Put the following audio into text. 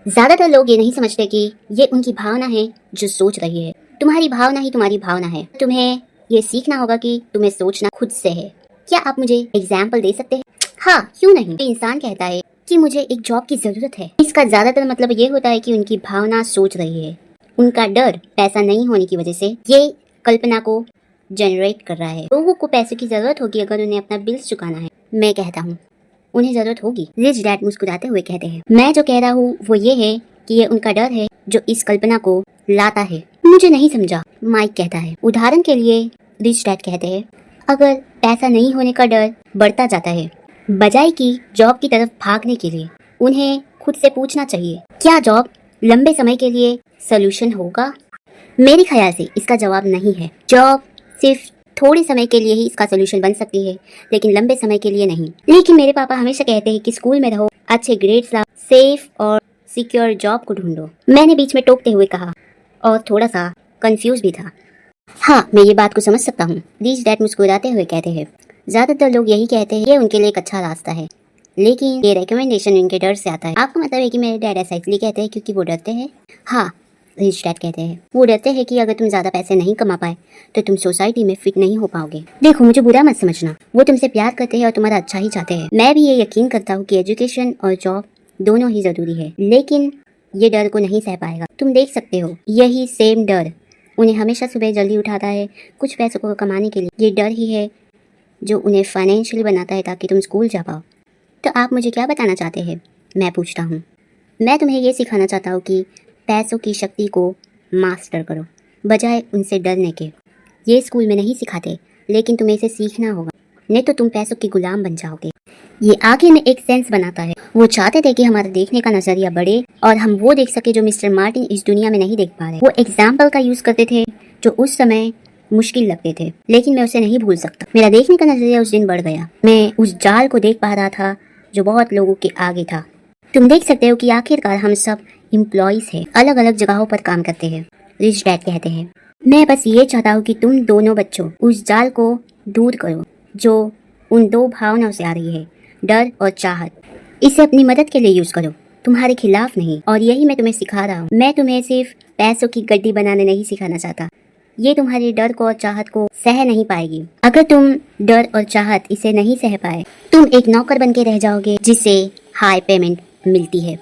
ज्यादातर लोग ये नहीं समझते कि ये उनकी भावना है जो सोच रही है। तुम्हारी भावना ही तुम्हारी भावना है। तुम्हें ये सीखना होगा कि तुम्हें सोचना खुद से है। क्या आप मुझे एग्जाम्पल दे सकते हैं? हाँ, क्यों नहीं। इंसान कहता है कि मुझे एक जॉब की जरूरत है, इसका ज्यादातर मतलब ये होता है कि उनकी भावना सोच रही है। उनका डर पैसा नहीं होने की वजह से ये कल्पना को जनरेट कर रहा है। लोगों को पैसे की जरूरत होगी अगर उन्हें अपना बिल्स चुकाना है। मैं कहता हूँ उन्हें जरूरत होगी। रिच डैड मुस्कुराते हुए कहते हैं। मैं जो कह रहा हूँ वो ये है कि ये उनका डर है जो इस कल्पना को लाता है। मुझे नहीं समझा, माइक कहता है। उदाहरण के लिए रिच डैड कहते हैं, अगर पैसा नहीं होने का डर बढ़ता जाता है बजाय कि जॉब की तरफ भागने के लिए, उन्हें खुद से पूछना चाहिए, क्या जॉब लंबे समय के लिए सोल्यूशन होगा? मेरे ख्याल से इसका जवाब नहीं है। जॉब सिर्फ थोड़े समय के लिए ही इसका सोल्यूशन बन सकती है, लेकिन लंबे समय के लिए नहीं। लेकिन मेरे पापा हमेशा कहते हैं कि स्कूल में रहो, अच्छे ग्रेड्स लाओ, सेफ और सिक्योर जॉब को ढूंढो। मैंने बीच में टोकते हुए कहा और थोड़ा सा कंफ्यूज भी था। हाँ, मैं ये बात को समझ सकता हूँ। रिच डैड मुस्कुराते हुए कहते हैं, ज्यादातर लोग यही कहते हैं ये उनके लिए एक अच्छा रास्ता है, लेकिन ये रिकमेंडेशन उनके डर से आता है। आपका मतलब है कि मेरे डैड ऐसा इसलिए कहते हैं क्योंकि वो डरते हैं? हाँ, रिच डैड कहते हैं, वो डरते हैं कि अगर तुम ज्यादा पैसे नहीं कमा पाए तो तुम सोसाइटी में फिट नहीं हो पाओगे। देखो, मुझे बुरा मत समझना, वो तुमसे प्यार करते हैं और तुम्हारा अच्छा ही चाहते हैं। मैं भी ये यकीन करता हूँ कि एजुकेशन और जॉब दोनों ही जरूरी है, लेकिन ये डर को नहीं सह पाएगा। तुम देख सकते हो, यही सेम डर उन्हें हमेशा सुबह जल्दी उठाता है कुछ पैसों को कमाने के लिए। ये डर ही है जो उन्हें फाइनेंशियली बनाता है ताकि तुम स्कूल जा पाओ। तो आप मुझे क्या बताना चाहते हैं? मैं पूछता हूँ। मैं तुम्हें ये सिखाना चाहता हूँ कि पैसों की शक्ति को मास्टर करो बजाय उनसे डरने के। ये स्कूल में नहीं सिखाते, लेकिन तुम्हें इसे सीखना होगा, नहीं तो तुम पैसों के गुलाम बन जाओगे। ये आगे में एक सेंस बनाता है। वो चाहते थे कि हमारा देखने का नजरिया बढ़े और हम वो देख सके जो मिस्टर मार्टिन इस दुनिया में नहीं देख पा रहे। वो एग्जाम्पल का यूज करते थे जो उस समय मुश्किल लगते थे, लेकिन मैं उसे नहीं भूल सकता। मेरा देखने का नजरिया उस दिन बढ़ गया। मैं उस जाल को देख पा रहा था जो बहुत लोगों के आगे था। तुम देख सकते हो कि आखिरकार हम सब एम्प्लॉइज हैं, अलग अलग जगहों पर काम करते हैं। रिच डैड कहते हैं, मैं बस ये चाहता हूँ कि तुम दोनों बच्चों उस जाल को दूर करो जो उन दो भावनाओं से आ रही है, डर और चाहत। इसे अपनी मदद के लिए यूज करो, तुम्हारे खिलाफ नहीं। और यही मैं तुम्हें सिखा रहा हूँ। मैं तुम्हें सिर्फ पैसों की गड्डी बनाने नहीं सिखाना चाहता। ये तुम्हारे डर को और चाहत को सह नहीं पाएगी। अगर तुम डर और चाहत इसे नहीं सह पाए, तुम एक नौकर बन के रह जाओगे जिससे हाई पेमेंट मिलती है।